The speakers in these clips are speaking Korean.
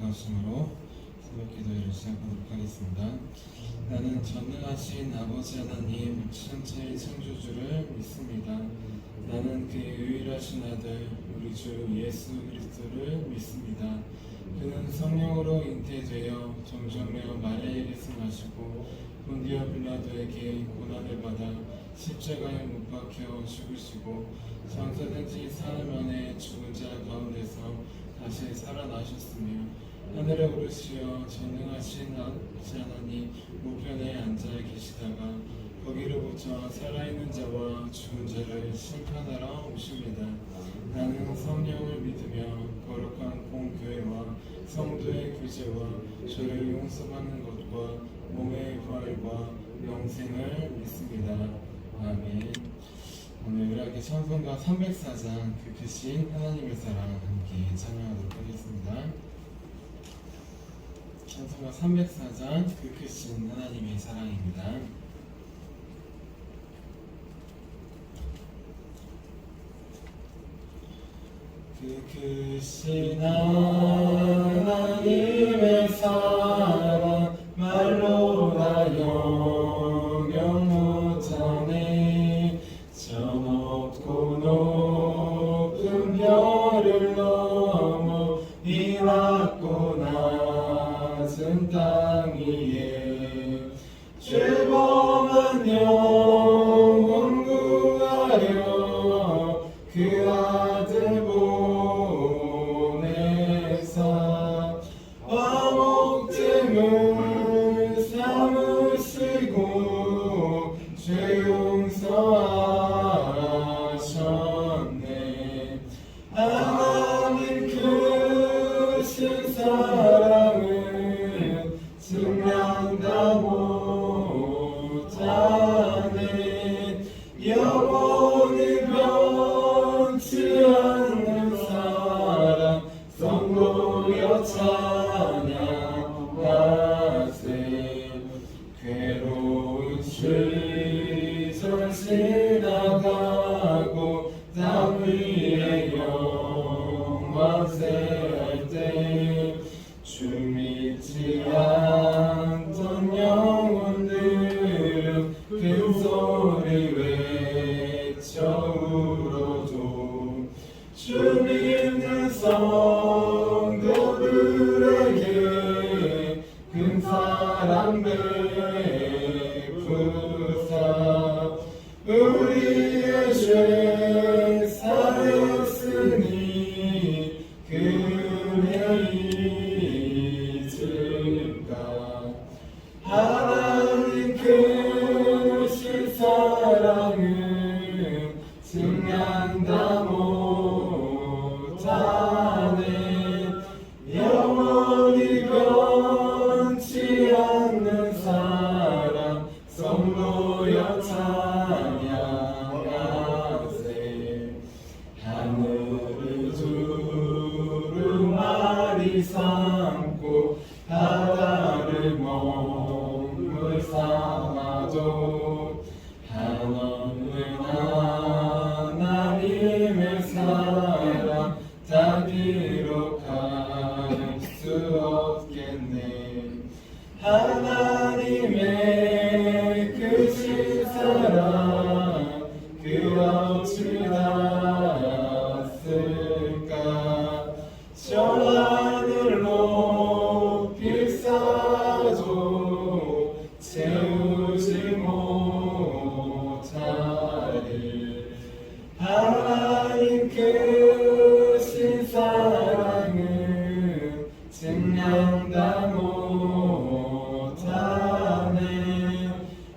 말씀으로 새벽 기도회를 시작하도록 하겠습니다. 나는 전능하신 아버지 하나님 천지의 창조주를 믿습니다. 나는 그의 유일하신 아들 우리 주 예수 그리스도를 믿습니다. 그는 성령으로 잉태되어 정정되어 마리아에게서 나시고 본디오 빌라도에게 고난을 받아 십자가에 못 박혀 죽으시고 장사된 지 사흘 만에 죽은 자 가운데서 다시 살아나셨으며 하늘에 오르시어 전능하신 아버지 하나님 우편에 앉아 계시다가 거기로부터 살아있는 자와 죽은 자를 심판하러 오십니다. 나는 성령을 믿으며 거룩한 공교회와 성도의 교제와 죄를 용서받는 것과 몸의 부활과 영생을 믿습니다. 아멘. 오늘 우리에게 찬송가 304장 그 크신 하나님의 사랑 함께 찬양하도록 하겠습니다. 찬송가 304장 그 크신 하나님의 사랑입니다. 그 크신 하나님의 사랑 말로 다 영영 못하네. 저 높고 높은 별을 넘어 이 낮고 낮은 땅 위에 죄범한 영혼 구하려 그 아들 보내사 화목됨을 삼으시고 죄 용서하셨네. 하나님 크신 사랑은 증명다 못하네. 영원히 변치 않는 사랑 성도여 찬양하세. 괴로운 시절 지나가고 땅 위에 영광세할 때 주 믿지 않던 영혼들은 큰 소리 외쳐 울어도 주 믿는 성도들에게 큰 사랑 베푸사 우리의 죄 사했으니 그의 잊을까. 하나님 크신 사랑은 증량다 못하네. 영원히 변치 않는 사랑 성도여 찬양하세. 하늘을 두루마리 삼고 바다를 먹물 삼아도 한없는 하나님의 사랑 다 기록할 수 없겠네. 하나님의 크신 사랑 그 어찌 닿았을까. 저 하늘 높이 쌓아도 채우지 못하리. 하나님 크신 사랑은 증량다 못하네.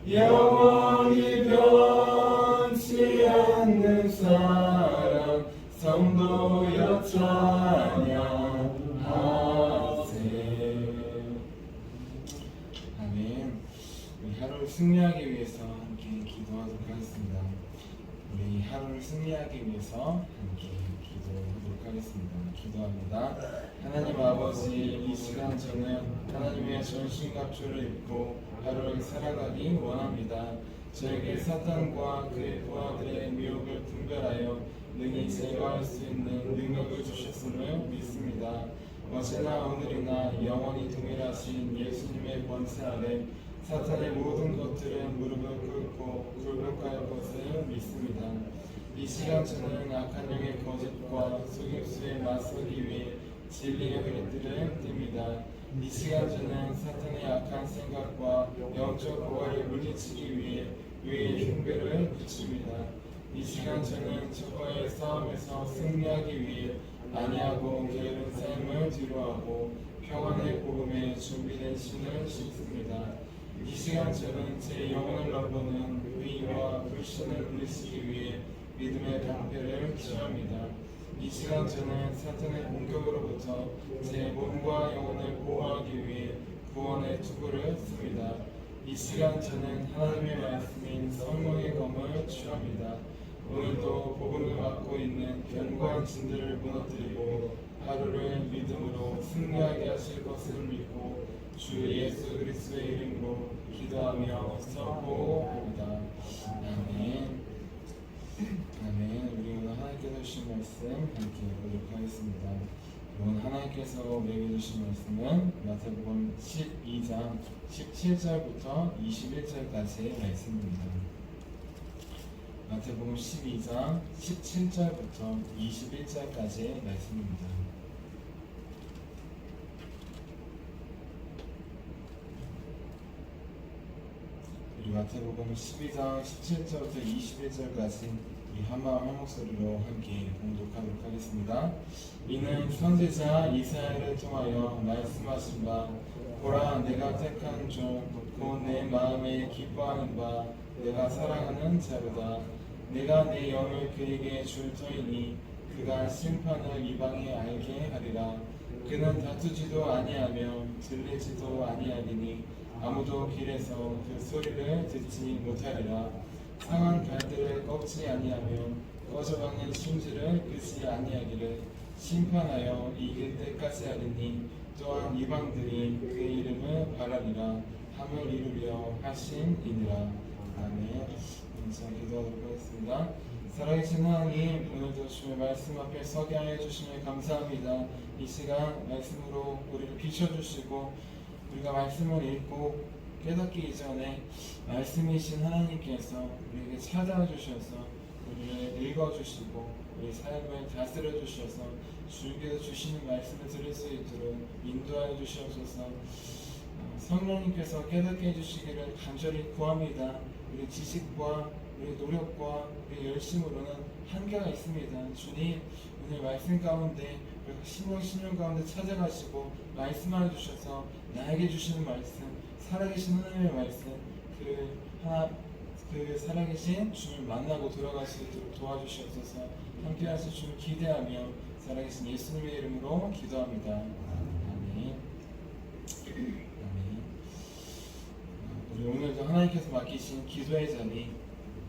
영원히 변치 않는 사랑 성도여 찬양하세. 아멘. 우리 하루를 승리하기 위해서 함께 기도하도록 하겠습니다. 우리 하루를 승리하기 위해서 함께 기도하도록 하겠습니다. 기도합니다. 하나님 아버지, 이 시간 저는 하나님의 전신갑주를 입고 하루를 살아가기 원합니다. 저에게 사탄과 그의 부하들의 미혹을 분별하여 능히 제거할 수 있는 능력을 주셨음을 믿습니다. 어제나 오늘이나 영원히 동일하신 예수님의 권세 아래 사탄의 모든 것들은 무릎을 꿇고 굴복할 것을 믿습니다. 이 시간 저는 악한 영의 거짓과 속임수에 맞서기 위해 진리의 휘리들을 띱니다. 이 시간 저는 사탄의 악한 생각과 영적 고발을 물리치기 위해 위의 흉배를 붙입니다. 이 시간 저는 적과의 싸움에서 승리하기 위해 안이하고 게으른 삶을 뒤로하고 평안의 복음에 준비된 신을 신습니다. 이 시간 저는 제 영혼을 넘보는 의와 불신을 물리치기 위해 믿음의 방패를 취합니다. 이 시간 저는 사탄의 공격으로부터 제 몸과 영혼을 보호하기 위해 구원의 투구를 씁니다. 이 시간 저는 하나님의 말씀인 성령의 검을 취합니다. 오늘도 복음을 맡고 있는 견고한 진들을 무너뜨리고 하루를 믿음으로 승리하게 하실 것을 믿고 주 예수 그리스도의 이름으로 기도하며 선포합니다. 아멘. 아멘. 우리 오늘 하나님께서 주신 말씀 함께 보도록 하겠습니다. 오늘 하나님께서 매겨주신 말씀은 마태복음 12장 17절부터 21절까지의 말씀입니다. 마태복음 12장 17절부터 21절까지의 말씀입니다. 우리 마태복음 12장 17절부터 21절까지 이 한마음 한목소리로 함께 봉독하도록 하겠습니다. 이는 선지자 이사야를 통하여 말씀하신 바 보라 내가 택한 종 곧 내 마음에 기뻐하는 바 내가 사랑하는 자로다. 내가 내 영을 그에게 줄 터이니 그가 심판을 이방에 알게 하리라. 그는 다투지도 아니하며 들리지도 아니하리니 아무도 길에서 그 소리를 듣지 못하리라. 상한 갈대를 꺾지 아니하며 꺼져가는 심지를 끄지 아니하기를 심판하여 이길 때까지 하리니 또한 이방들이 그 이름을 바라리라 함을 이루려 하심이니라. 아멘. 자, 기도하도록 하겠습니다. 살아계신 하나님, 오늘도 주의 말씀 앞에 서게 하여 주시면 감사합니다. 이 시간 말씀으로 우리를 비춰주시고 우리가 말씀을 읽고 깨닫기 이전에 말씀이신 하나님께서 우리에게 찾아와 주셔서 우리를 읽어주시고 우리 삶을 다스려 주셔서 주께서 주시는 말씀을 들을 수 있도록 인도하여 주시옵소서. 성령님께서 깨닫게 해주시기를 간절히 구합니다. 우리 지식과 우리 노력과 우리 열심으로는 한계가 있습니다. 주님, 오늘 말씀 가운데 우리가 신령 가운데 찾아가시고 말씀하여 주셔서 나에게 주시는 말씀, 살아계신 하나님의 말씀, 그 살아계신 주를 만나고 돌아갈 수 있도록 도와주시옵소서. 함께 하실 주를 기대하며 살아계신 예수님의 이름으로 기도합니다. 아멘. 아멘. 우리 오늘도 하나님께서 맡기신 기도의 자리,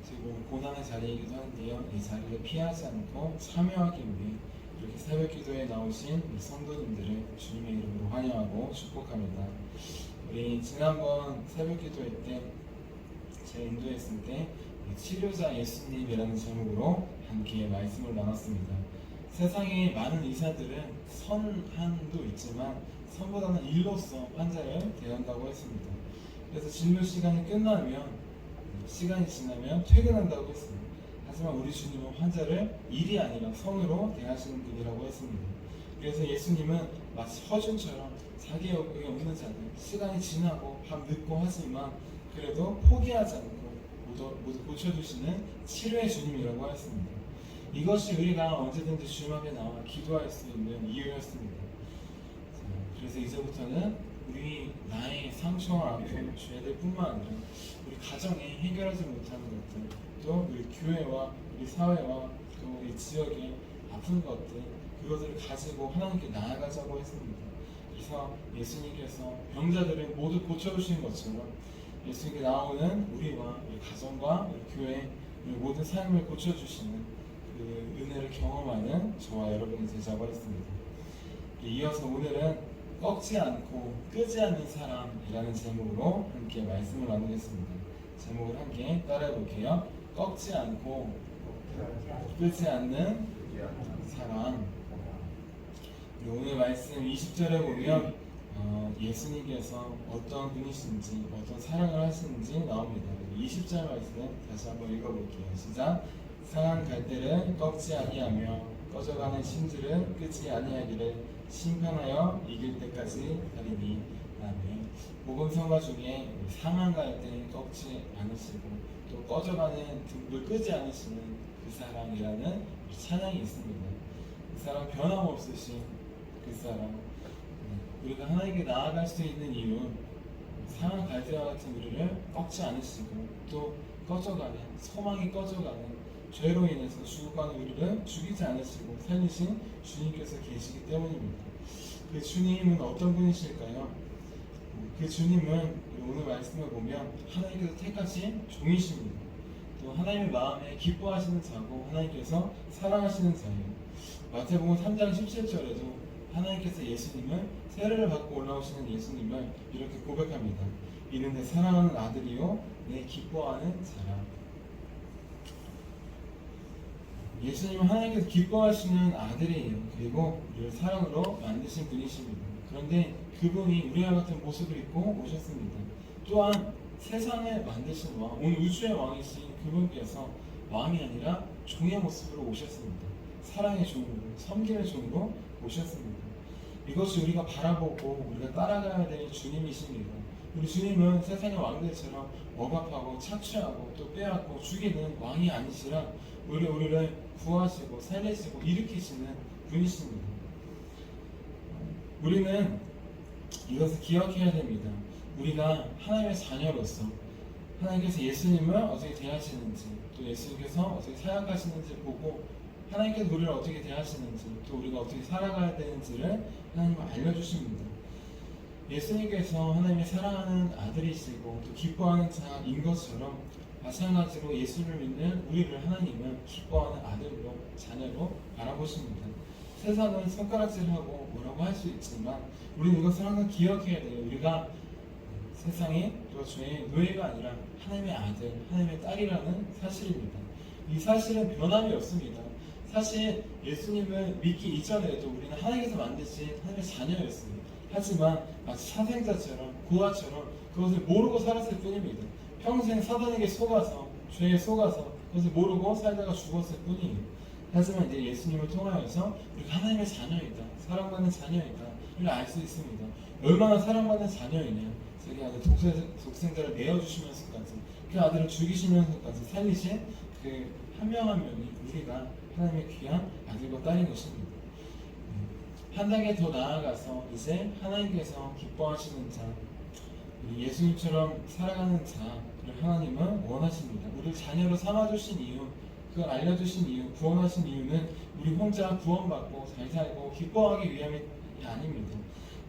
지금 고난의 자리이기도 한데요. 이 자리를 피하지 않고 참여하기 위해 이렇게 새벽 기도에 나오신 우리 성도님들을 주님의 이름으로 환영하고 축복합니다. 우리 지난번 새벽 기도회 때 제가 인도했을 때 치료자 예수님이라는 제목으로 함께 말씀을 나눴습니다. 세상에 많은 의사들은 선한도 있지만 선보다는 일로서 환자를 대한다고 했습니다. 그래서 진료 시간이 끝나면 시간이 지나면 퇴근한다고 했습니다. 하지만 우리 주님은 환자를 일이 아니라 성으로 대하시는 분이라고 했습니다. 그래서 예수님은 마치 허준처럼 자기의 없는 자들 시간이 지나고 밤 늦고 하지만 그래도 포기하지 않고 모두 고쳐주시는 치료의 주님이라고 했습니다. 이것이 우리가 언제든지 주님 앞에 나와 기도할 수 있는 이유였습니다. 그래서 이제부터는 우리 나의 상처와 아픔, 죄들 뿐만 아니라 우리 가정에 해결하지 못하는 것들, 또 우리 교회와 우리 사회와 또 우리 지역의 아픈 것들, 그것들을 가지고 하나님께 나아가자고 했습니다. 그래서 예수님께서 병자들을 모두 고쳐주신 것처럼 예수님께 나오는 우리와 우리 가정과 우리 교회, 우리 모든 삶을 고쳐주시는 그 은혜를 경험하는 저와 여러분이 되자고 했습니다. 이어서 오늘은 꺾지 않고 끄지 않는 사람이라는 제목으로 함께 말씀을 나누겠습니다. 제목을 함께 따라해 볼게요. 꺾지 않고 끄지 않는 사람. 오늘 말씀 20절에 보면 예수님께서 어떤 분이신지 어떤 사랑을 하시는지 나옵니다. 20절 말씀 다시 한번 읽어볼게요. 시작. 상한 갈대를 꺾지 아니하며 꺼져가는 심줄은 끄지 아니하기를 심판하여 이길 때까지 하리니. 아멘. 복음성가 중에 상한 갈대 꺾지 않으시고 또 꺼져가는 등불 끄지 않으시는 그 사랑이라는 찬양이 있습니다. 그 사랑 변함없으신 그 사랑, 우리가 하나님께 나아갈 수 있는 이유는 상한 갈대와 같은 우리를 꺾지 않으시고 또 꺼져가는, 소망이 꺼져가는 죄로 인해서 죽어가는 우리를 죽이지 않으시고 살리신 주님께서 계시기 때문입니다. 그 주님은 어떤 분이실까요? 그 주님은 오늘 말씀을 보면 하나님께서 택하신 종이십니다. 또 하나님의 마음에 기뻐하시는 자고 하나님께서 사랑하시는 자예요. 마태복음 3장 17절에도 하나님께서 예수님을 세례를 받고 올라오시는 예수님을 이렇게 고백합니다. 이는 내 사랑하는 아들이요 내 기뻐하는 자라. 예수님은 하나님께서 기뻐하시는 아들이에요. 그리고 우리를 사랑으로 만드신 분이십니다. 그런데 그분이 우리와 같은 모습을 입고 오셨습니다. 또한 세상을 만드신 왕, 온 우주의 왕이신 그분께서 왕이 아니라 종의 모습으로 오셨습니다. 사랑의 종으로, 섬김의 종으로 오셨습니다. 이것이 우리가 바라보고 우리가 따라가야 될 주님이십니다. 우리 주님은 세상의 왕들처럼 억압하고 착취하고 또 빼앗고 죽이는 왕이 아니시라 우리를 구하시고 살리시고 일으키시는 분이십니다. 우리는 이것을 기억해야 됩니다. 우리가 하나님의 자녀로서 하나님께서 예수님을 어떻게 대하시는지 또 예수님께서 어떻게 사역하시는지 보고 하나님께서 우리를 어떻게 대하시는지 또 우리가 어떻게 살아가야 되는지를 하나님은 알려주십니다. 예수님께서 하나님의 사랑하는 아들이시고 또 기뻐하는 자인 것처럼 마찬가지로 예수를 믿는 우리를 하나님은 기뻐하는 아들로 자녀로 바라보십니다. 세상은 손가락질하고 뭐라고 할 수 있지만 우리는 이것을 항상 기억해야 돼요. 우리가 세상의 또 죄의 노예가 아니라 하나님의 아들, 하나님의 딸이라는 사실입니다. 이 사실은 변함이 없습니다. 사실 예수님을 믿기 이전에도 우리는 하나님께서 만드신 하나님의 자녀였습니다. 하지만 마치 사생자처럼 고아처럼 그것을 모르고 살았을 뿐입니다. 평생 사단에게 속아서 죄에 속아서 그것을 모르고 살다가 죽었을 뿐이에요. 하지만 이제 예수님을 통하여서 우리가 하나님의 자녀이다, 사랑받는 자녀이다 이를 알 수 있습니다. 얼마나 사랑받는 자녀이냐, 자기 아들 독생자를 내어주시면서까지 그 아들을 죽이시면서까지 살리신 그 한 명 한 명이 우리가 하나님의 귀한 아들과 딸인 것입니다. 한 단계 더 나아가서 이제 하나님께서 기뻐하시는 자, 예수님처럼 살아가는 자를 하나님은 원하십니다. 우리를 자녀로 삼아주신 이유, 그걸 알려주신 이유, 구원하신 이유는 우리 혼자 구원받고 잘 살고 기뻐하기 위함이 아닙니다.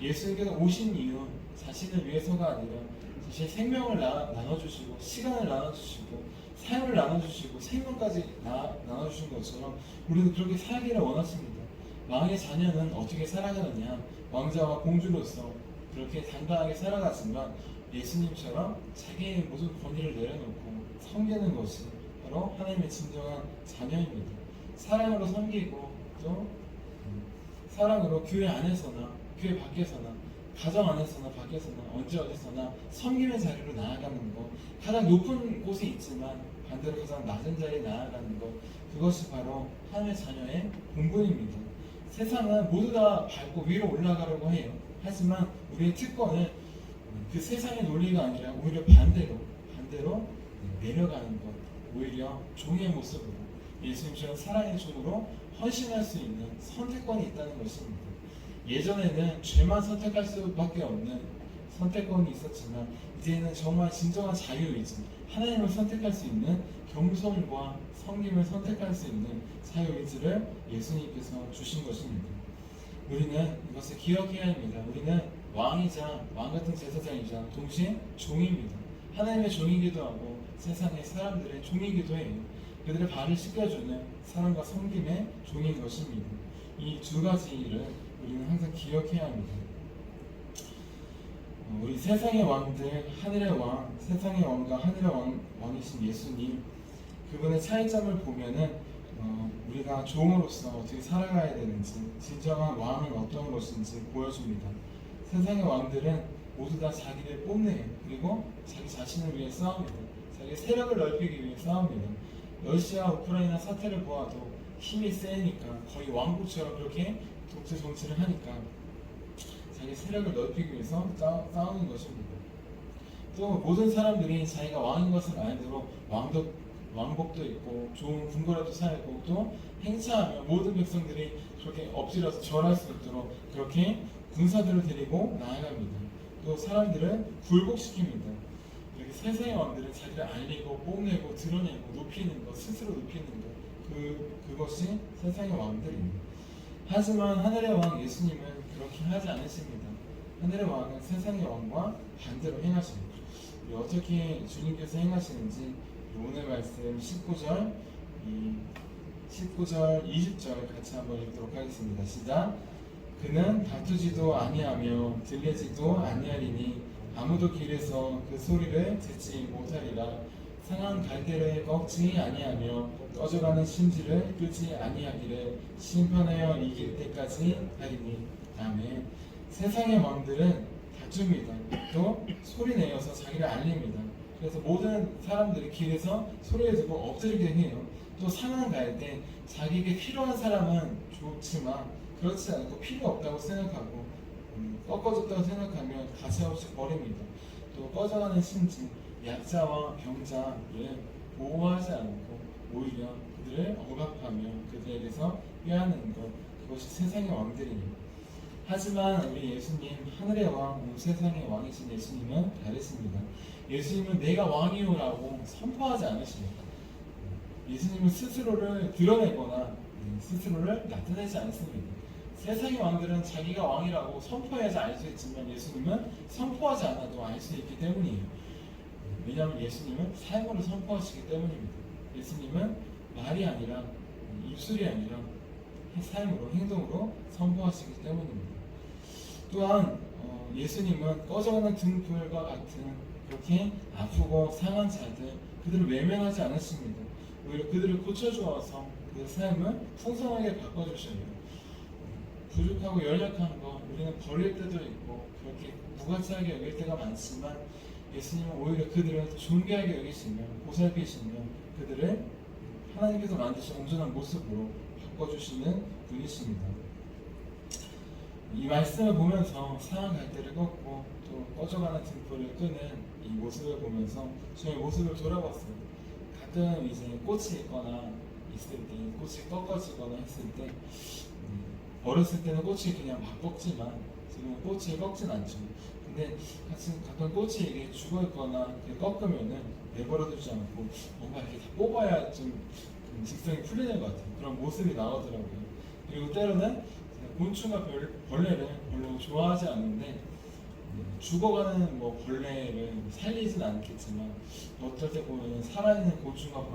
예수님께서 오신 이유 자신을 위해서가 아니라 자신의 생명을 나눠주시고 시간을 나눠주시고 삶을 나눠주시고 생명까지 나눠주신 것처럼 우리도 그렇게 살기를 원하십니다. 왕의 자녀는 어떻게 살아가느냐, 왕자와 공주로서 그렇게 당당하게 살아가지만 예수님처럼 자기의 모든 권위를 내려놓고 섬기는 것이 바로 하나님의 진정한 자녀입니다. 사랑으로 섬기고 또 사랑으로 교회 안에서나 교회 밖에서나 가정 안에서나 밖에서나 언제 어디서나 섬김의 자리로 나아가는 것, 가장 높은 곳에 있지만 반대로 가장 낮은 자리에 나아가는 것, 그것이 바로 하나님의 자녀의 본분입니다. 세상은 모두 다 밟고 위로 올라가려고 해요. 하지만 우리의 특권은 그 세상의 논리가 아니라 오히려 반대로 내려가는 것, 오히려 종의 모습으로 예수님처럼 사랑의 종으로 헌신할 수 있는 선택권이 있다는 것입니다. 예전에는 죄만 선택할 수밖에 없는 선택권이 있었지만 이제는 정말 진정한 자유의지, 하나님을 선택할 수 있는 겸손과 섬김을 선택할 수 있는 자유의지를 예수님께서 주신 것입니다. 우리는 이것을 기억해야 합니다. 우리는 왕이자 왕같은 제사장이자 동시에 종입니다. 하나님의 종이기도 하고 세상의 사람들의 종이기도 해요. 그들의 발을 씻겨주는 사랑과 섬김의 종인 것입니다. 이 두 가지를 우리는 항상 기억해야 합니다. 우리 세상의 왕들, 하늘의 왕, 세상의 왕과 하늘의 왕이신 예수님, 그분의 차이점을 보면은 우리가 종으로서 어떻게 살아가야 되는지, 진정한 왕은 어떤 것인지 보여줍니다. 세상의 왕들은 모두 다 자기를 뽐내요. 그리고 자기 자신을 위해 싸웁니다. 자기 세력을 넓히기 위해 싸웁니다. 러시아, 우크라이나 사태를 보아도 힘이 세니까 거의 왕국처럼 그렇게 독재 정치를 하니까 자기 세력을 넓히기 위해서 싸우는 것입니다. 또 모든 사람들이 자기가 왕인 것을 알도록 왕복도 입고 좋은 궁궐에도 살고 또 행차하며 모든 백성들이 그렇게 엎드려서 절할 수 있도록 그렇게 군사들을 데리고 나아갑니다. 또 사람들을 굴복시킵니다. 이렇게 세상의 왕들은 자기를 알리고 뽐내고 드러내고 높이는 것, 스스로 높이는 것, 그것이 세상의 왕들입니다. 하지만 하늘의 왕 예수님은 그렇게 하지 않으십니다. 하늘의 왕은 세상의 왕과 반대로 행하십니다. 어떻게 주님께서 행하시는지 오늘 말씀 19절, 20절 같이 한번 읽도록 하겠습니다. 시작. 그는 다투지도 아니하며 들리지도 아니하리니 아무도 길에서 그 소리를 듣지 못하리라. 상한 갈대를 꺾지 아니하며 꺼져가는 심지를 끄지 아니하기를 심판하여 이길 때까지 하리니. 아멘. 세상의 왕들은 다툽니다. 또 소리내어서 자기를 알립니다. 그래서 모든 사람들이 길에서 소리를 듣고 엎드리게 해요. 또 상한 갈대, 자기에게 필요한 사람은 좋지만 그렇지 않고 필요 없다고 생각하고 꺾어졌다고 생각하면 가차없이 버립니다. 또 꺼져가는 심지, 약자와 병자를 보호하지 않고 오히려 그들을 억압하며 그들에게서 빼앗는 것, 그것이 세상의 왕들입니다. 하지만 우리 예수님, 하늘의 왕, 세상의 왕이신 예수님은 다르십니다. 예수님은 내가 왕이오라고 선포하지 않으십니다. 예수님은 스스로를 드러내거나 스스로를 나타내지 않습니다. 세상의 왕들은 자기가 왕이라고 선포해야지 알 수 있지만 예수님은 선포하지 않아도 알 수 있기 때문이에요. 왜냐하면 예수님은 삶으로 선포하시기 때문입니다. 예수님은 말이 아니라 입술이 아니라 삶으로, 행동으로 선포하시기 때문입니다. 또한 예수님은 꺼져가는 등불과 같은 그렇게 아프고 상한 자들, 그들을 외면하지 않으십니다. 오히려 그들을 고쳐주어서 그 삶을 풍성하게 바꿔주셔요. 부족하고 연약한 거 우리는 버릴 때도 있고 그렇게 무가치하게 여길 때가 많지만 예수님은 오히려 그들을 존귀하게 여기시며 보살피시며 그들을 하나님께서 만드신 온전한 모습으로 바꿔주시는 분이십니다. 이 말씀을 보면서 상한 갈대를 꺾고 또 꺼져가는 등불을 끄는 이 모습을 보면서 저의 모습을 돌아봤어요. 가끔 이제 꽃이 있거나 있을 때, 꽃이 꺾어지거나 했을 때 어렸을 때는 꽃이 그냥 막 꺾지만 지금은 꽃이 꺾진 않죠. 근데 가끔 꽃이 이게 죽어있거나 꺾으면은 내버려두지 않고 뭔가 이렇게 다 뽑아야 좀 직성이 풀리는 것 같아요. 그런 모습이 나오더라고요. 그리고 때로는 곤충과 벌레를 별로 좋아하지 않는데 죽어가는 벌레를 살리진 않겠지만 어떨 때 보면 살아있는 곤충과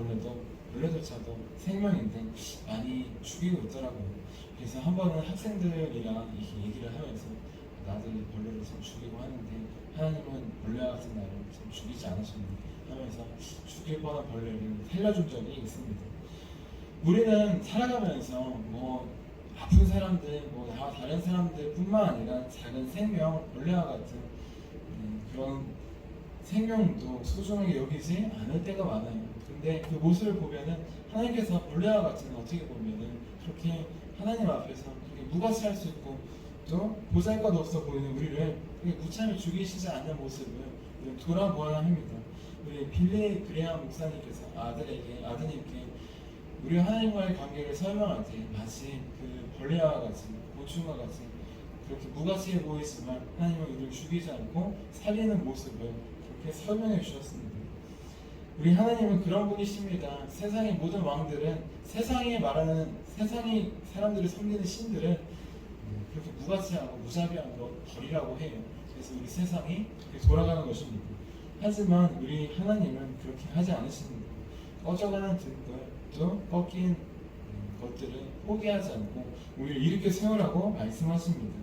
벌레조차도 생명인데 많이 죽이고 있더라고요. 그래서 한 번은 학생들이랑 이렇게 얘기를 하면서 나들이 벌레를 참 죽이고 하는데 하나님은 벌레와 같은 나를 참 죽이지 않으십니다 하면서 죽일 뻔한 벌레를 살려준 적이 있습니다. 우리는 살아가면서 아픈 사람들, 나와 다른 사람들 뿐만 아니라 작은 생명, 벌레와 같은 그런 생명도 소중하게 여기지 않을 때가 많아요. 근데 그 모습을 보면은 하나님께서 벌레와 같은 어떻게 보면은 그렇게 하나님 앞에서 그렇게 무가치할 수 있고 또 보잘것 없어 보이는 우리를 무참히 죽이시지 않는 모습을 돌아보아야 합니다. 우리 빌리 그레이엄 목사님께서 아드님께 우리 하나님과의 관계를 설명할 때 마치 그 벌레와 같이 곤충과 같이 그렇게 무가치해 보이지만 하나님은 우리를 죽이지 않고 살리는 모습을 그렇게 설명해 주셨습니다. 우리 하나님은 그런 분이십니다. 세상의 모든 왕들은 세상이 사람들이 섬기는 신들을 그렇게 무가치하고 무자비한 것 버리라고 해요. 그래서 우리 세상이 그렇게 돌아가는 것입니다. 하지만 우리 하나님은 그렇게 하지 않으십니다. 꺼져가는 등불 또 꺾인 것들을 포기하지 않고 우리를 일으켜 세우라고 말씀하십니다.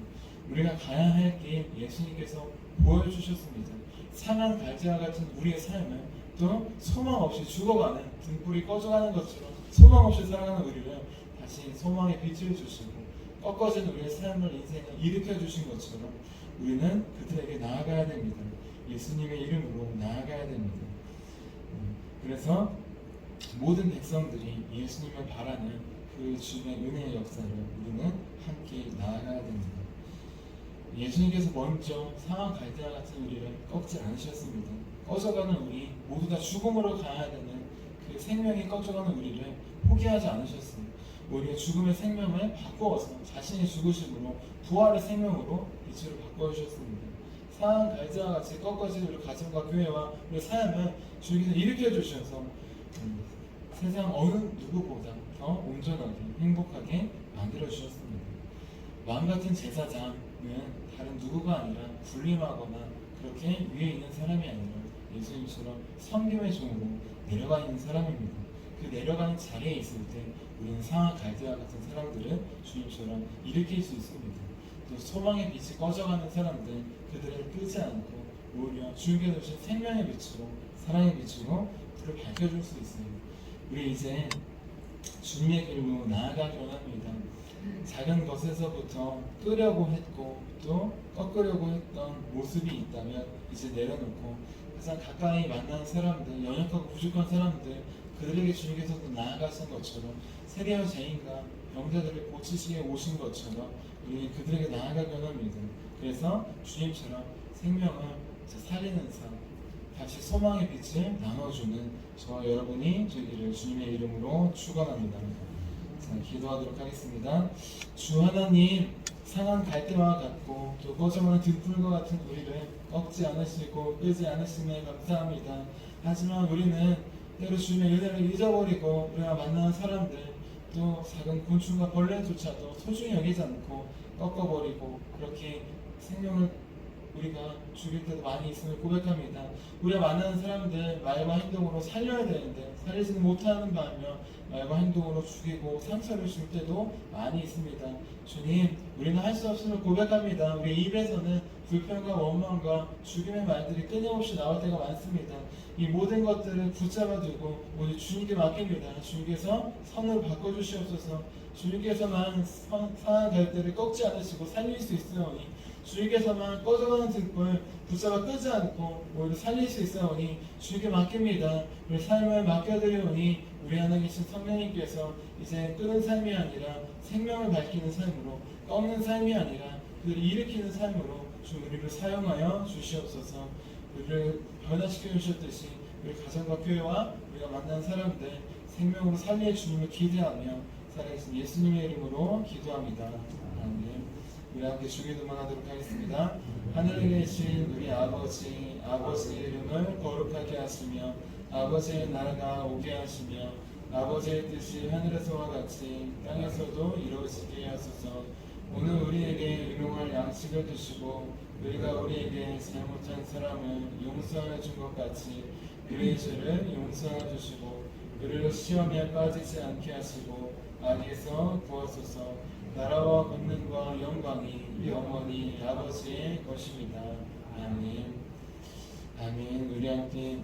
우리가 가야 할 길 예수님께서 보여주셨습니다. 상한 갈대와 같은 우리의 삶을 또 소망 없이 죽어가는 등불이 꺼져가는 것처럼 소망 없이 살아가는 우리를 다시 소망의 빛을 주시고 꺾어진 우리의 삶을 인생을 일으켜 주신 것처럼 우리는 그들에게 나아가야 됩니다. 예수님의 이름으로 나아가야 됩니다. 그래서 모든 백성들이 예수님을 바라는 그 주님의 은혜의 역사를 우리는 함께 나아가야 됩니다. 예수님께서 먼저 상한 갈대와 같은 우리를 꺾지 않으셨습니다. 꺼져가는 우리 모두 다 죽음으로 가야 되는 그 생명이 꺼져가는 우리를 포기하지 않으셨어요. 오히려 죽음의 생명을 바꾸어서 자신이 죽으심으로 부활의 생명으로 빛으로 바꿔주셨습니다. 상한 갈대와 같이 꺾어진 우리 가정과 교회와 우리 삶을 주님께서 일으켜 주셔서 세상 어느 누구보다 더 온전하게 행복하게 만들어 주셨습니다. 마음 같은 제사장은 다른 누구가 아니라 군림하거나 그렇게 위에 있는 사람이 아니라 예수님처럼 섬김의 종으로 내려가 있는 사람입니다. 그 내려가는 자리에 있을 때 우리는 상한 갈대와 같은 사람들을 주님처럼 일으킬 수 있습니다. 또 소망의 빛이 꺼져가는 사람들 그들을 끄지 않고 오히려 주님께서 주신 생명의 빛으로 사랑의 빛으로 불을 밝혀줄 수 있어요. 우리 이제 주님의 길로 나아가기로 합니다. 작은 것에서부터 끄려고 했고 또 꺾으려고 했던 모습이 있다면 이제 내려놓고 가장 가까이 만나는 사람들, 연약하고 부족한 사람들 그들에게 주님께서도 나아가신 것처럼 세리와 죄인과 병자들을 고치시게 오신 것처럼 우리는 그들에게 나아가기로 합니다. 그래서 주님처럼 생명을 살리는 삶, 다시 소망의 빛을 나눠주는 저와 여러분이 되기를 주님의 이름으로 축원합니다. 자, 기도하도록 하겠습니다. 주 하나님, 상한 갈대와 같고 또 꺼져가는 등불과 같은 우리를 꺾지 않으시고 끄지 않으심에 감사합니다. 하지만 우리는 때로 주님의 은혜를 잊어버리고 우리가 만나는 사람들 또 작은 곤충과 벌레조차도 소중히 여기지 않고 꺾어버리고 그렇게 생명을 우리가 죽일 때도 많이 있음을 고백합니다. 우리가 만나는 사람들 말과 행동으로 살려야 되는데 살리지는 못하는 바이며 말과 행동으로 죽이고 상처를 줄 때도 많이 있습니다. 주님, 우리는 할 수 없음을 고백합니다. 우리 입에서는 불평과 원망과 죽임의 말들이 끊임없이 나올 때가 많습니다. 이 모든 것들을 붙잡아 두고 우리 주님께 맡깁니다. 주님께서 선으로 바꿔주시옵소서. 주님께서만 상한 갈대를 꺾지 않으시고 살릴 수 있으오니 주님께서만 꺼져가는 등불 붙잡아 끄지 않고 오히려 살릴 수 있사오니 주님께 맡깁니다. 우리 삶을 맡겨드리오니 우리 안에 계신 성령님께서 이제 끄는 삶이 아니라 생명을 밝히는 삶으로 꺾는 삶이 아니라 그들을 일으키는 삶으로 주 우리를 사용하여 주시옵소서. 우리를 변화시켜 주셨듯이 우리 가정과 교회와 우리가 만난 사람들 생명으로 살릴 주님을 기대하며 살아계신 예수님의 이름으로 기도합니다. 아멘. 우리 함께 주기도만 하도록 하겠습니다. 하늘에 계신 우리 아버지, 아버지의 이름을 거룩하게 하시며 아버지의 나라가 오게 하시며 아버지의 뜻이 하늘에서와 같이 땅에서도 이루어지게 하소서. 오늘 우리에게 일용할 양식을 주시고 우리가 우리에게 잘못한 사람을 용서하여 준 것 같이 우리의 죄를 용서하여 주시고 우리를 시험에 빠지지 않게 하시고 악에서 구하소서. 나라와 권능과 영광이 영원히 아버지의 것입니다. 아멘. 아멘. 우리 함께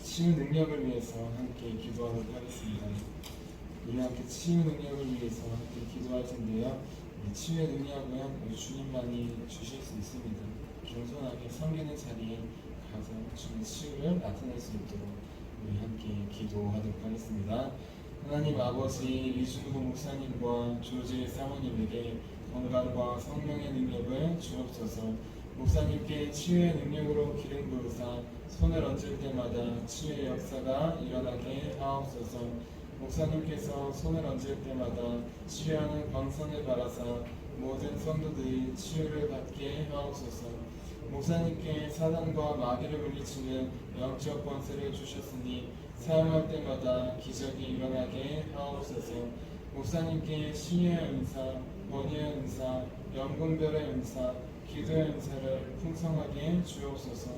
치유 능력을 위해서 함께 기도하도록 하겠습니다. 우리 함께 치유 능력을 위해서 함께 기도할 텐데요. 치유의 능력은 우리 주님만이 주실 수 있습니다. 겸손하게 섬기는 자리에 가서 주님의 치유를 나타낼 수 있도록 우리 함께 기도하도록 하겠습니다. 하나님 아버지, 이준구 목사님과 조지 사모님에게 건강과 성령의 능력을 주옵소서. 목사님께 치유의 능력으로 기름 부으사 손을 얹을 때마다 치유의 역사가 일어나게 하옵소서. 목사님께서 손을 얹을 때마다 치유하는 광선을 바라사 모든 성도들이 치유를 받게 하옵소서. 목사님께 사단과 마귀를 물리치는 영적 권세를 주셨으니 사용할 때마다 기적이 일어나게 하옵소서. 목사님께 신유의 은사, 권위의 은사, 영분별의 은사, 기도의 은사를 풍성하게 주옵소서.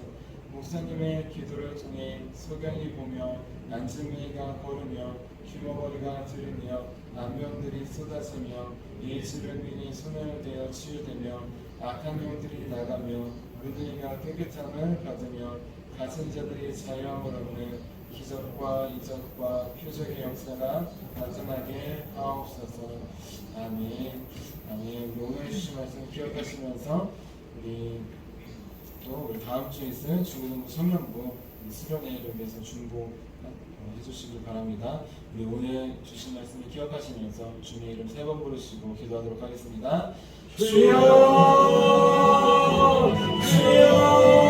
목사님의 기도를 통해 소경이 보며 난징이가 걸으며 귀머거리가 들리며 암병들이 쏟아지며 예지를 비니 소멸되어 치유되며 악한 영들이 나가며 문의가 깨끗함을 받으며 갇은 자들이 자유함을 얻는 기적과 이적과 표적의 역사가 나타나게 하옵소서. 주옵소서. 아멘. 아멘. 우리 오늘 주신 말씀 기억하시면서 우리 또 우리 다음 주에 있을 중고등부 청년부 수련회를 위해서 중보 해주시길 바랍니다. 우리 오늘 주신 말씀을 기억하시면서 주님의 이름 3번 부르시고 기도하도록 하겠습니다. 주여, 주여.